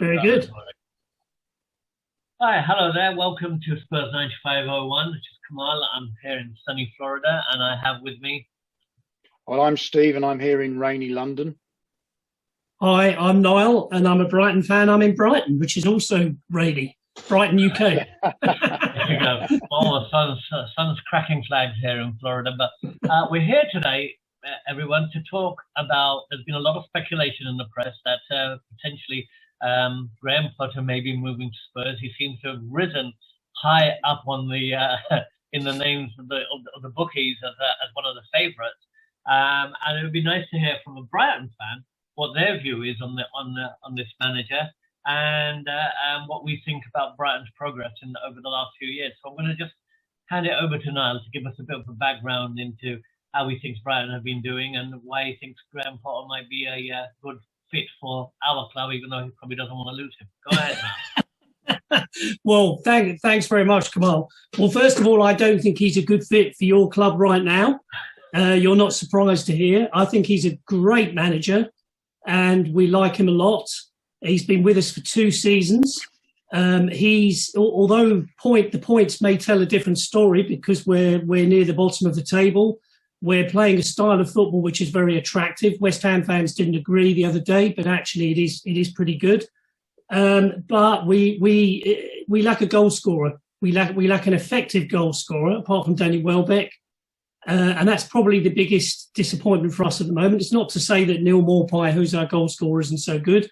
Very good. Hi, hello there. Welcome to Spurs 9501, which is Kamal. I'm here in sunny Florida, and I have with me... Well, I'm Steve, and I'm here in rainy London. Hi, I'm Niall, and I'm a Brighton fan. I'm in Brighton, which is also rainy. Brighton, UK. There you go. Oh, the sun's cracking flags here in Florida. But we're here today, everyone, to talk about... There's been a lot of speculation in the press that potentially Graham Potter may be moving to Spurs. He seems to have risen high up on the in the names of the bookies as one of the favourites. And it would be nice to hear from a Brighton fan what their view is on this manager and what we think about Brighton's progress over the last few years. So I'm going to just hand it over to Niall to give us a bit of a background into how he thinks Brighton have been doing and why he thinks Graham Potter might be a good fit for our club, even though he probably doesn't want to lose him. Go ahead, Niall. Well, thanks very much, Kamal. Well, first of all, I don't think he's a good fit for your club right now. You're not surprised to hear. I think he's a great manager, and we like him a lot. He's been with us for 2 seasons. Although the points may tell a different story because we're near the bottom of the table. We're playing a style of football which is very attractive. West Ham fans didn't agree the other day, but actually it is pretty good. But we lack a goal scorer. We lack an effective goal scorer apart from Danny Welbeck. And that's probably the biggest disappointment for us at the moment. It's not to say that Neil Maupay, who's our goal scorer, isn't so good.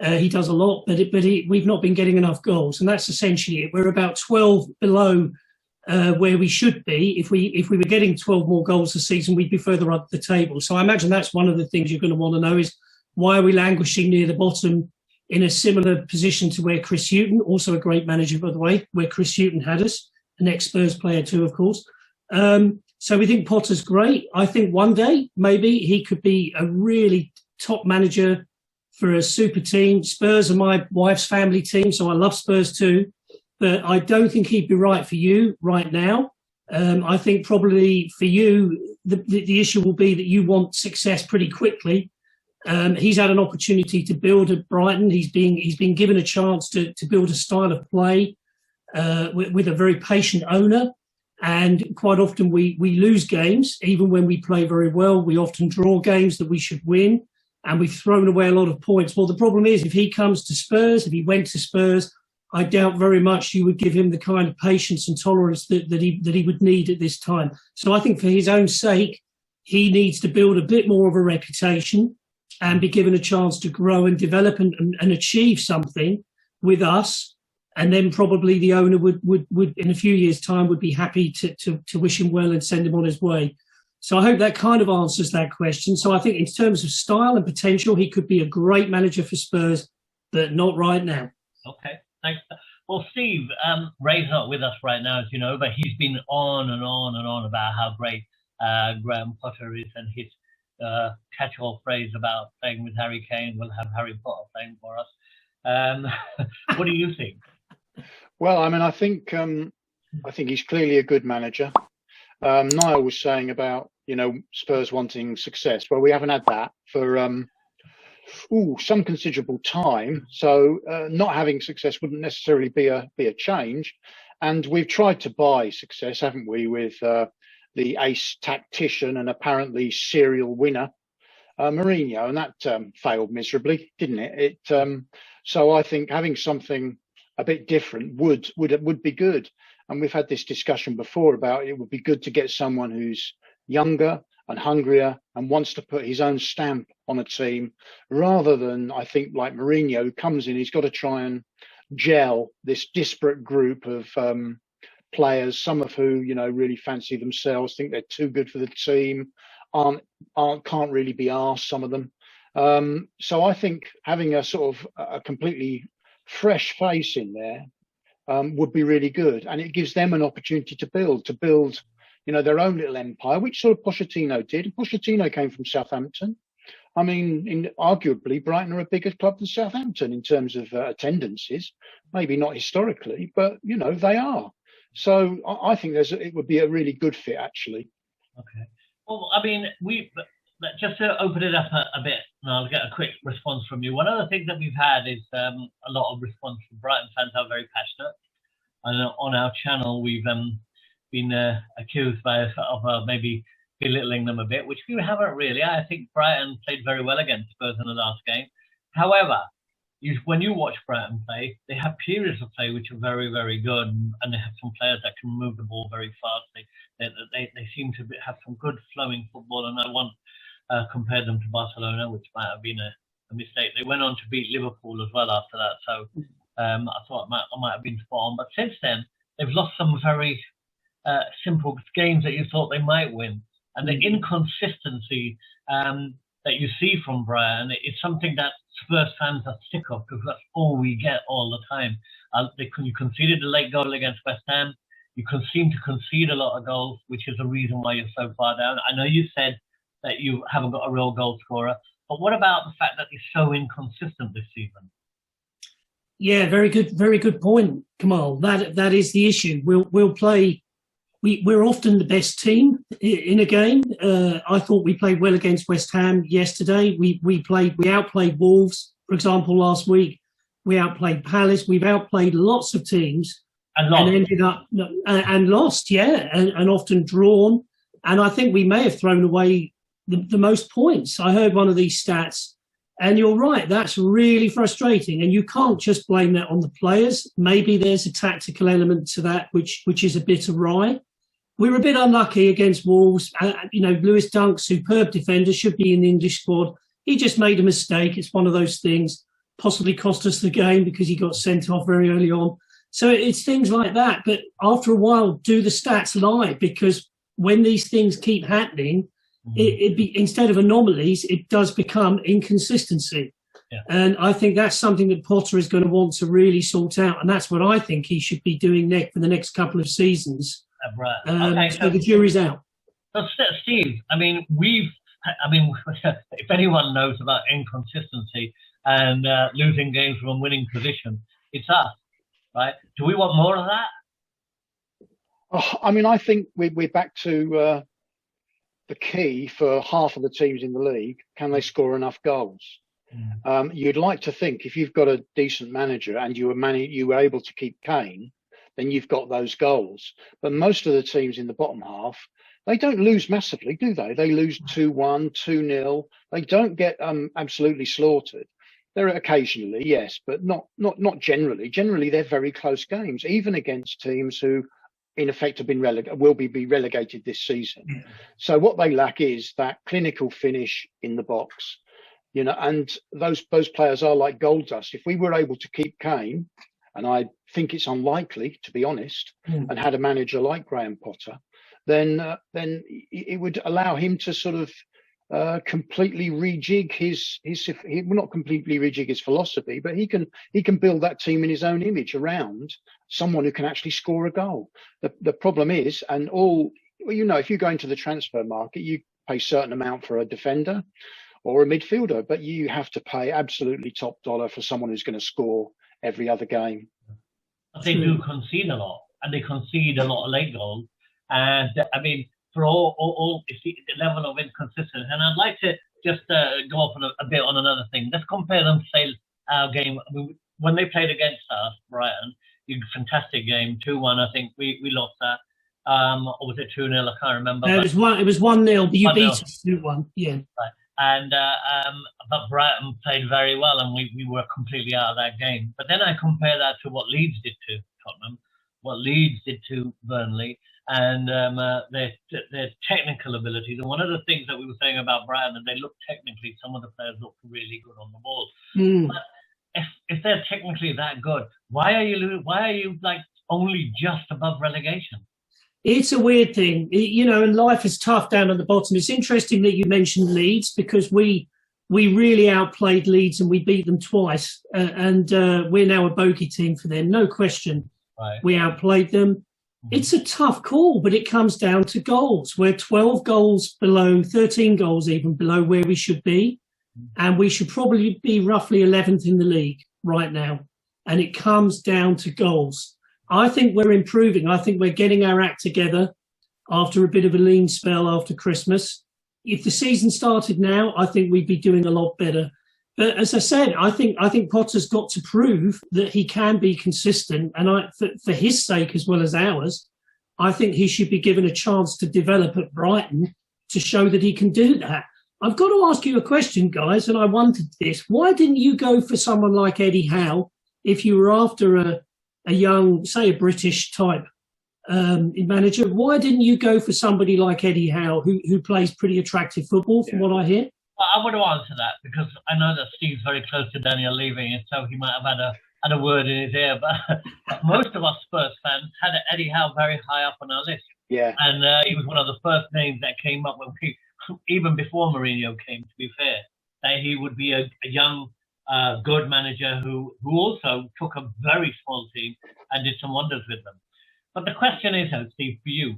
He does a lot, but we've not been getting enough goals. And that's essentially it. We're about 12 below where we should be. If we were getting 12 more goals a season, we'd be further up the table. So I imagine that's one of the things you're going to want to know is why are we languishing near the bottom in a similar position to where Chris Hughton, also a great manager, by the way, where Chris Hughton had us, an ex-Spurs player too, of course. So we think Potter's great. I think one day maybe he could be a really top manager for a super team. Spurs are my wife's family team, so I love Spurs too. But I don't think he'd be right for you right now. I think probably for you, the issue will be that you want success pretty quickly. He's had an opportunity to build at Brighton. He's been given a chance to build a style of play with a very patient owner. And quite often we lose games, even when we play very well. We often draw games that we should win, and we've thrown away a lot of points. Well, the problem is if he comes to Spurs, if he went to Spurs, I doubt very much you would give him the kind of patience and tolerance that he would need at this time. So I think for his own sake, he needs to build a bit more of a reputation and be given a chance to grow and develop and achieve something with us. And then probably the owner would in a few years' time would be happy to wish him well and send him on his way. So I hope that kind of answers that question. So I think in terms of style and potential, he could be a great manager for Spurs, but not right now. Okay, thanks. Well, Steve, Ray's not with us right now, as you know, but he's been on and on and on about how great Graham Potter is and his catch-all phrase about playing with Harry Kane. We'll have Harry Potter playing for us. What do you think? Well, I mean, I think he's clearly a good manager. Niall was saying about, Spurs wanting success. Well, we haven't had that for some considerable time. So not having success wouldn't necessarily be a change. And we've tried to buy success, haven't we, with the ace tactician and apparently serial winner, Mourinho, and that failed miserably, didn't it? So I think having something a bit different would be good. And we've had this discussion before about it would be good to get someone who's younger and hungrier and wants to put his own stamp on a team rather than, I think, like Mourinho, who comes in, he's got to try and gel this disparate group of players, some of who, really fancy themselves, think they're too good for the team, can't really be arsed, some of them. So I think having a sort of a completely fresh face in there would be really good, and it gives them an opportunity to build their own little empire, which sort of Pochettino did. Pochettino came from Southampton. I mean, arguably Brighton are a bigger club than Southampton in terms of attendances, maybe not historically, but they are. So I think it would be a really good fit, actually. Okay. Well, I mean, but just to open it up a bit, and I'll get a quick response from you. One of the things that we've had is a lot of response from Brighton fans are very passionate. And on our channel, we've been accused of maybe belittling them a bit, which we haven't really. I think Brighton played very well against Spurs in the last game. However, when you watch Brighton play, they have periods of play which are very, very good, and they have some players that can move the ball very fast. They seem to have some good flowing football, and I want compared them to Barcelona, which might have been a mistake. They went on to beat Liverpool as well after that, so I thought I might have been spot on. But since then, they've lost some very simple games that you thought they might win. And the inconsistency that you see from Brighton, it's something that Spurs fans are sick of, because that's all we get all the time. You conceded a late goal against West Ham. You can seem to concede a lot of goals, which is the reason why you're so far down. I know you said that you haven't got a real goal scorer, but what about the fact that you're so inconsistent this season? Yeah, very good point, Kamal. That is the issue. We'll play. We're often the best team in a game. I thought we played well against West Ham yesterday. We outplayed Wolves, for example, last week. We outplayed Palace. We've outplayed lots of teams and ended up and lost, and often drawn. And I think we may have thrown away the most points. I heard one of these stats, and you're right. That's really frustrating, and you can't just blame that on the players. Maybe there's a tactical element to that, which is a bit awry. We were a bit unlucky against Wolves. Lewis Dunk, superb defender, should be in the English squad. He just made a mistake. It's one of those things, possibly cost us the game because he got sent off very early on. So it's things like that. But after a while, do the stats lie? Because when these things keep happening, instead of anomalies, it does become inconsistency. Yeah. And I think that's something that Potter is going to want to really sort out. And that's what I think he should be doing for the next couple of seasons. Right. So the jury's out. So Steve, if anyone knows about inconsistency and losing games from winning position, it's us, right? Do we want more of that? I think we're back to the key for half of the teams in the league. Can they score enough goals? You'd like to think if you've got a decent manager and you were able to keep Kane, then you've got those goals. But most of the teams in the bottom half, they don't lose massively, do they? They lose 2-1, 2-0. They don't get absolutely slaughtered. There are occasionally, yes, but not generally. Generally, they're very close games, even against teams who, in effect, have been will be relegated this season. Yeah. So what they lack is that clinical finish in the box, and those players are like gold dust. If we were able to keep Kane, and I think it's unlikely, to be honest, and had a manager like Graham Potter, then it would allow him to sort of completely rejig not completely rejig his philosophy, but he can build that team in his own image around someone who can actually score a goal. The problem is, if you go into the transfer market, you pay a certain amount for a defender or a midfielder, but you have to pay absolutely top dollar for someone who's going to score every other game. They do concede a lot, and they concede a lot of late goals. And for all it's the level of inconsistency. And I'd like to just go off on a bit on another thing. Let's compare them to say our game. When they played against us, Brighton, fantastic game, 2-1. I think we lost that. Or was it 2-0? I can't remember. No, it was 1-0, but you beat us 2-1. Yeah. Right. And but Brighton played very well, and we were completely out of that game. But then I compare that to what Leeds did to Tottenham, what Leeds did to Burnley, and their technical abilities. And one of the things that we were saying about Brighton, and they look technically, some of the players look really good on the ball. But if they're technically that good, why are you like only just above relegation? It's a weird thing, and life is tough down at the bottom. It's interesting that you mentioned Leeds, because we really outplayed Leeds and we beat them twice. And we're now a bogey team for them, no question. Right. We outplayed them. Mm-hmm. It's a tough call, but it comes down to goals. We're 12 goals below, 13 goals even below where we should be. And we should probably be roughly 11th in the league right now. And it comes down to goals. I think we're improving. I think we're getting our act together after a bit of a lean spell after Christmas. if the season started now, I think we'd be doing a lot better. But as I said, I think Potter's got to prove that he can be consistent, and for his sake as well as ours, I think he should be given a chance to develop at Brighton to show that he can do that. I've got to ask you a question, guys, and I wanted this. Why didn't you go for someone like Eddie Howe if you were after a young, say, a British type manager? Why didn't you go for somebody like Eddie Howe, who plays pretty attractive football, from what I hear? Well, I want to answer that because I know that Steve's very close to Daniel leaving, and so he might have had a word in his ear. But most of us Spurs fans had Eddie Howe very high up on our list. Yeah, and he was one of the first names that came up when even before Mourinho came. To be fair, that he would be a young, good manager who also took a very small team and did some wonders with them. But the question is, Steve, for you,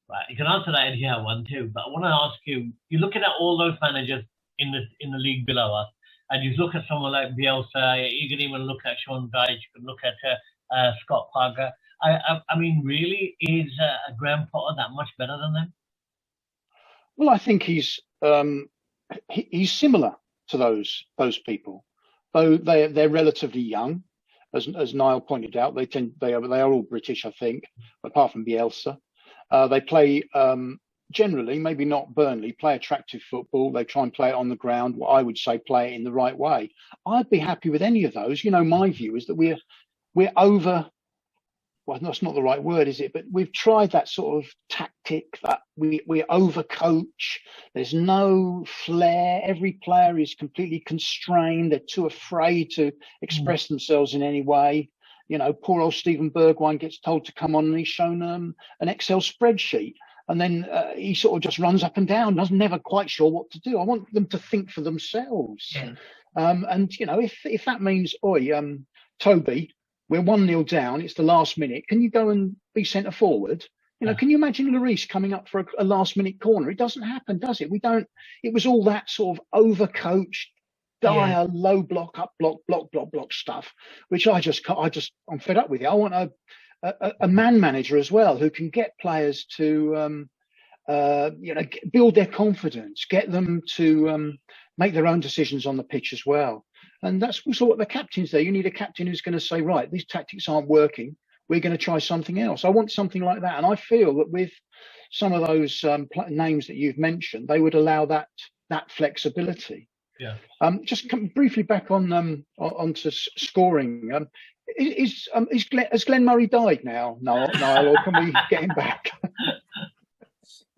right? You can answer that Eddie Howe one too. But I want to ask you: you're looking at all those managers in the league below us, and you look at someone like Bielsa. You can even look at Sean Dyche. You can look at Scott Parker. I mean, really, is Graham Potter that much better than them? Well, I think he's similar to those people, though they're relatively young, as Niall pointed out. They are all British, I think, apart from Bielsa. They play generally, maybe not Burnley, play attractive football. They try and play it on the ground. What I would say, play it in the right way. I'd be happy with any of those. You know, my view is that we're over. Well, that's not the right word, is it? But we've tried that sort of tactic that we overcoach. There's no flair. Every player is completely constrained. They're too afraid to express themselves in any way. You know, poor old Stephen Bergwijn gets told to come on and he's shown an Excel spreadsheet. And then he sort of just runs up and down, never quite sure what to do. I want them to think for themselves. Yeah. And, you know, if that means, Toby, we're 1-0 down. It's the last minute. Can you go and be centre forward? You know, can you imagine Lloris coming up for a last minute corner? It doesn't happen, does it? We don't. It was all that sort of overcoached, dire, low block, up block stuff, which I'm fed up with it. I want a man manager as well who can get players to, build their confidence, get them to make their own decisions on the pitch as well. And that's also what the captain's there. You need a captain who's going to say, right, these tactics aren't working. We're going to try something else. I want something like that. And I feel that with some of those names that you've mentioned, they would allow that flexibility. Yeah. Just come briefly back onto scoring. Has Glenn Murray died now, Niall, or can we get him back?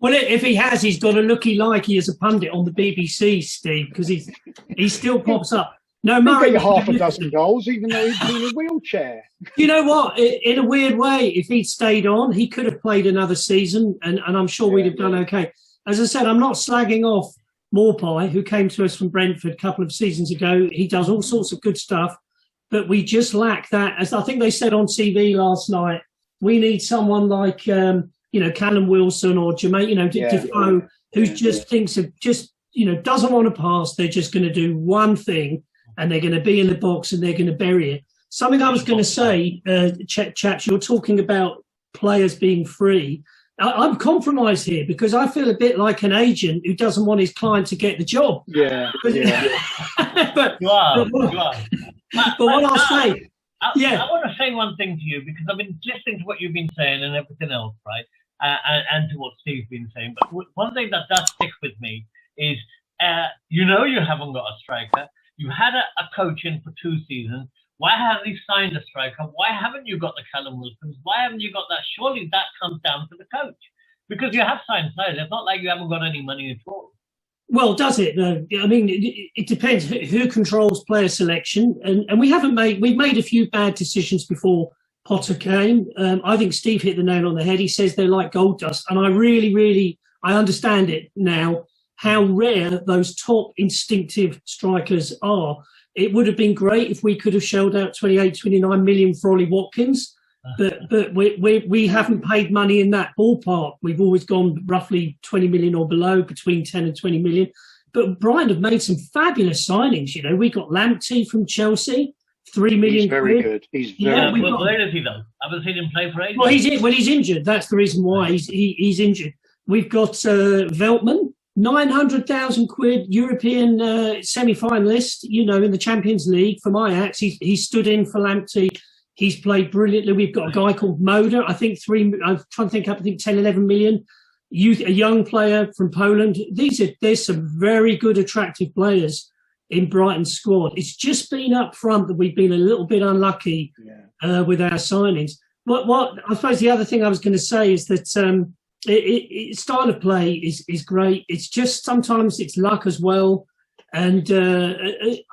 Well, if he has, he's got to look like he is a pundit on the BBC, Steve, because he still pops up. No, Murray got half a dozen goals, even though he's in a wheelchair. You know what? In a weird way, if he'd stayed on, he could have played another season, and I'm sure we'd have done okay. As I said, I'm not slagging off Morpie, who came to us from Brentford a couple of seasons ago. He does all sorts of good stuff, but we just lack that. As I think they said on TV last night, we need someone like Callum Wilson or Jermaine, Defoe, who just thinks of doesn't want to pass. They're just going to do one thing, and they're going to be in the box and they're going to bury it. Something I was going to say, chaps, you're talking about players being free. I'm compromised here because I feel a bit like an agent who doesn't want his client to get the job. Yeah. But you are. But what I'll say, I want to say one thing to you because I've been listening to what you've been saying and everything else, right? And to what Steve's been saying. But one thing that does stick with me is, you haven't got a striker. You had a coach in for 2 seasons. Why haven't you signed a striker? Why haven't you got the Callum Wilsons? Why haven't you got that? Surely that comes down to the coach. Because you have signed players. It's not like you haven't got any money at all. Well, does it? No. I mean, it depends who controls player selection. And we've made a few bad decisions before Potter came. I think Steve hit the nail on the head. He says they're like gold dust. And I really, I understand it now, how rare those top instinctive strikers are. It would have been great if we could have shelled out 28, 29 million for Ollie Watkins, but we haven't paid money in that ballpark. We've always gone roughly 20 million or below, between 10 and 20 million. But Brighton have made some fabulous signings. We got Lamptey from Chelsea, 3 million. He's very good. He's very good. Where is he though? I haven't seen him play for ages. Well, he's injured. That's the reason why he's injured. We've got Veltman. £900,000 European semi-finalist, in the Champions League for Ajax. He stood in for Lamptey. He's played brilliantly. We've got a guy called Moda. I think 10, 11 million. A young player from Poland. There's some very good, attractive players in Brighton's squad. It's just been up front that we've been a little bit unlucky with our signings. What I suppose the other thing I was going to say is that style of play is great. It's just sometimes it's luck as well. And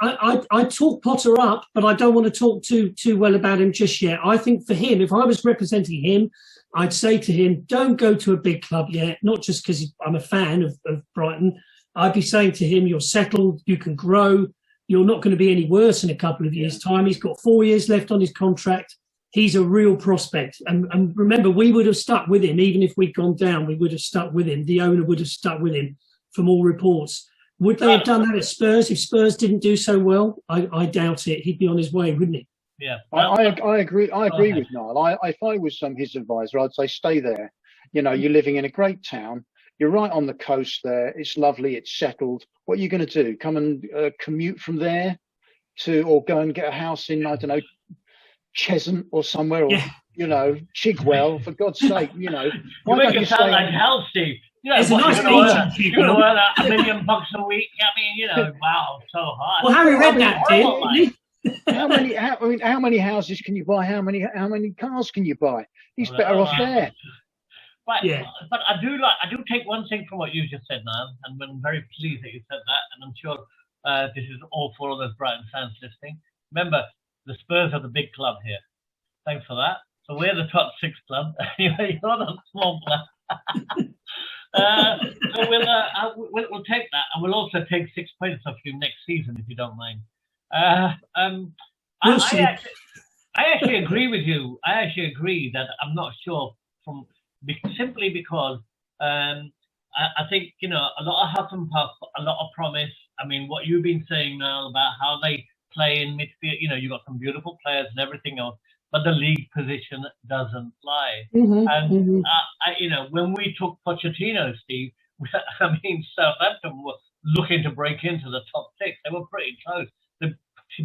I talk Potter up, but I don't want to talk too well about him just yet. I think for him, if I was representing him, I'd say to him, don't go to a big club yet, not just because I'm a fan of Brighton. I'd be saying to him, you're settled, you can grow, you're not going to be any worse in a couple of years' time. He's got 4 years left on his contract. He's a real prospect. And remember, we would have stuck with him, even if we'd gone down, we would have stuck with him. The owner would have stuck with him from all reports. Would they have done that at Spurs? If Spurs didn't do so well, I doubt it. He'd be on his way, wouldn't he? Yeah, I agree. I agree with Niall. If I was his advisor, I'd say stay there. You're living in a great town. You're right on the coast there. It's lovely. It's settled. What are you going to do? Come and commute from there or go and get a house in, I don't know, Cheshunt or somewhere, or Chigwell, for God's sake. You make it sound like hell, Steve. It's a nice you're going to earn $1 million a week. I mean, wow, so hard. Well, Harry Redknapp did. How many houses can you buy? How many cars can you buy? He's better off there. Right, yeah. But I do take one thing from what you just said, Niall, and I'm very pleased that you said that, and I'm sure this is all for all those Brighton fans listening. Remember, the Spurs are the big club here. Thanks for that. So we're the top 6 club. You're the small club. So we'll take that, and we'll also take 6 points off you next season if you don't mind. I actually agree with you. I actually agree that I'm not sure simply because I think a lot of huff and puff, a lot of promise. I mean, what you've been saying now about how they play in midfield. You've got some beautiful players and everything else, but the league position doesn't lie. When we took Pochettino, Steve, I mean, Southampton were looking to break into the top 6. They were pretty close. The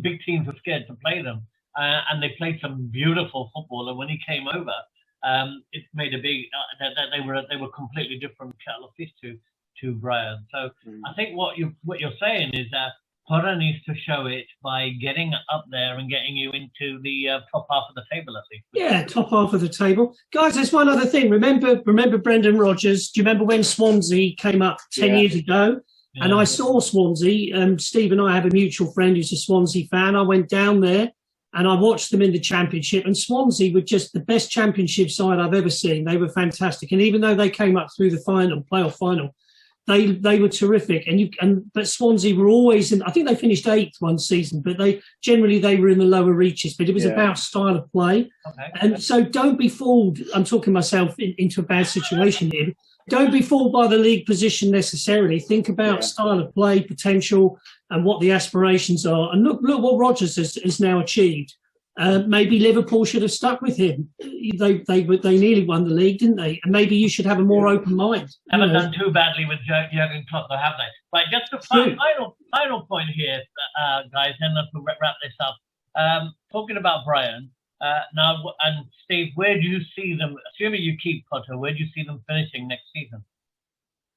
big teams were scared to play them, and they played some beautiful football. And when he came over, it made a big. They were completely different kettle of fish to Brian. So I think what you're saying is that Potter needs to show it by getting up there and getting you into the top half of the table, I think. Yeah, top half of the table. Guys, there's one other thing. Remember Brendan Rodgers? Do you remember when Swansea came up 10 years ago? Yeah. And I saw Swansea. Steve and I have a mutual friend who's a Swansea fan. I went down there and I watched them in the Championship. And Swansea were just the best Championship side I've ever seen. They were fantastic. And even though they came up through the playoff final, they were terrific, but Swansea were always in. I think they finished 8th one season, but they were in the lower reaches. But it was about style of play, and so don't be fooled. I'm talking myself into a bad situation here. Don't be fooled by the league position necessarily. Think about style of play, potential, and what the aspirations are. And look what Rodgers has now achieved. Maybe Liverpool should have stuck with him. They nearly won the league, didn't they? And maybe you should have a more open mind. Haven't done too badly with Jurgen Klopp, though, have they? Right, just a final point here, guys, and to wrap this up. Talking about Brian now, and Steve, where do you see them? Assuming you keep Potter, where do you see them finishing next season?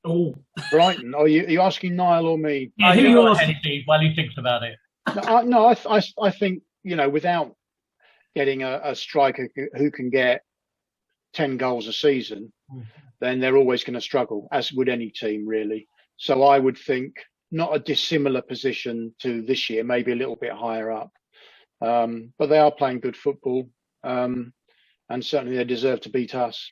Oh, Brighton. Are you asking Niall or me? Yeah, who you asking, Steve, while he thinks about it? No, I think without getting a striker who can get 10 goals a season, then they're always going to struggle, as would any team, really. So I would think not a dissimilar position to this year, maybe a little bit higher up. But they are playing good football, and certainly they deserve to beat us.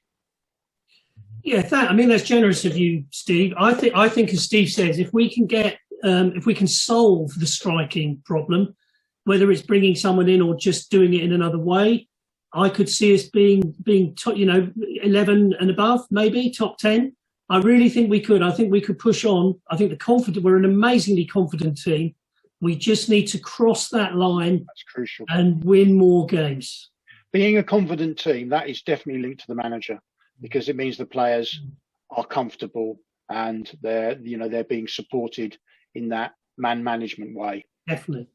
Yeah, that's generous of you, Steve. I think, as Steve says, if we can solve the striking problem, whether it's bringing someone in or just doing it in another way, I could see us being 11 and above, maybe top 10. I really think we could. I think we could push on. I think we're an amazingly confident team. We just need to cross that line. That's crucial. And win more games. Being a confident team, that is definitely linked to the manager, because it means the players are comfortable and they're being supported in that man management way. Definitely.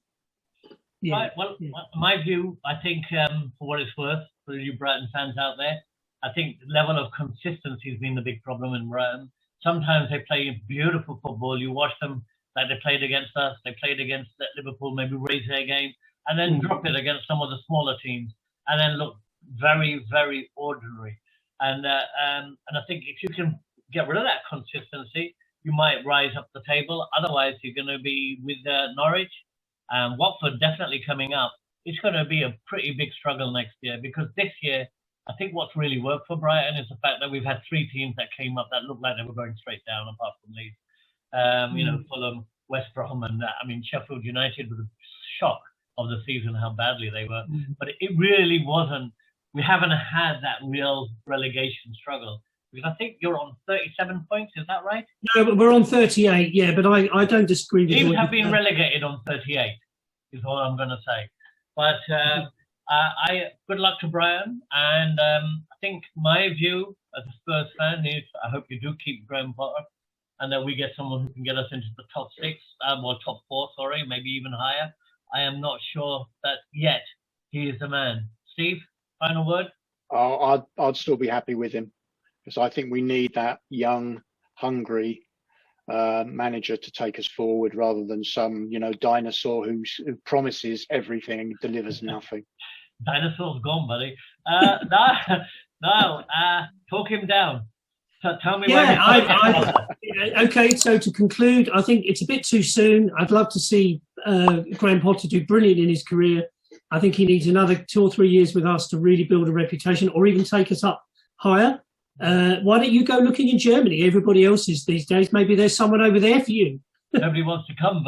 Yeah. Right, well, my view, I think, for what it's worth, for you Brighton fans out there, I think the level of consistency has been the big problem in Brighton. Sometimes they play beautiful football. You watch them like they played against us, they played against Liverpool, maybe raise their game, and then drop it against some of the smaller teams, and then look very, very ordinary. And I think if you can get rid of that consistency, you might rise up the table. Otherwise, you're going to be with Norwich. Watford definitely coming up. It's going to be a pretty big struggle next year, because this year, I think what's really worked for Brighton is the fact that we've had 3 teams that came up that looked like they were going straight down, apart from Leeds. Fulham, West Brom, and Sheffield United was a shock of the season how badly they were. But it really wasn't. We haven't had that real relegation struggle. Because I think you're on 37 points, is that right? No, but we're on 38, yeah, but I don't disagree with you. Teams have been relegated on 38, is all I'm going to say. But good luck to Brighton. And I think my view as a Spurs fan is I hope you do keep Graham Potter, and that we get someone who can get us into the top 6, top 4, sorry, maybe even higher. I am not sure that yet he is the man. Steve, final word? I'd still be happy with him, because I think we need that young, hungry manager to take us forward, rather than some, dinosaur who promises everything and delivers nothing. Dinosaur's gone, buddy. No, talk him down. Tell me. Yeah, okay. So to conclude, I think it's a bit too soon. I'd love to see Graham Potter do brilliant in his career. I think he needs another 2 or 3 years with us to really build a reputation, or even take us up higher. Why don't you go looking in Germany? Everybody else is these days. Maybe there's someone over there for you. Nobody wants to come.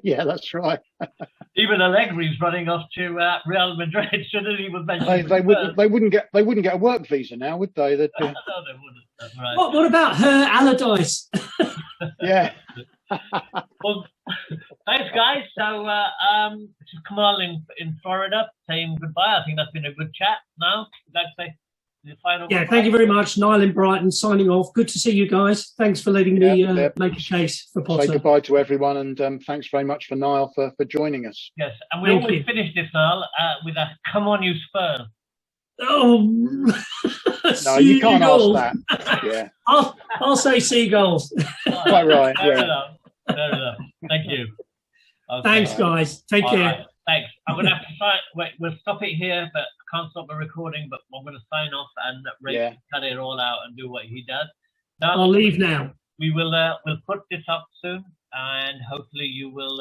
Yeah, that's right. Even Allegri's running off to Real Madrid. Shouldn't he was mentioned? They wouldn't get a work visa now, would they? No, they wouldn't. That's right. What about her Allardyce? Yeah. Well, thanks, guys. So, this is Kamal in Florida saying goodbye. I think that's been a good chat. Now, would like to say the final. Yeah, thank you very much. Niall in Brighton signing off. Good to see you guys. Thanks for letting me make a case for Potter. Say goodbye to everyone, and thanks very much for Niall for joining us. Yes, and we always finish this, Niall, with a "Come on, you Spurs." Oh, no, you can't ask that. Yeah, I'll say seagulls. Quite right. Fair enough. Thank you. Okay. Thanks, guys. Take care. Right. Thanks. I'm going to have to sign. Wait, we'll stop it here, but I can't stop the recording. But I'm going to sign off and Ray cut it all out and do what he does. Now, I'll leave now. We will. We'll put this up soon, and hopefully you will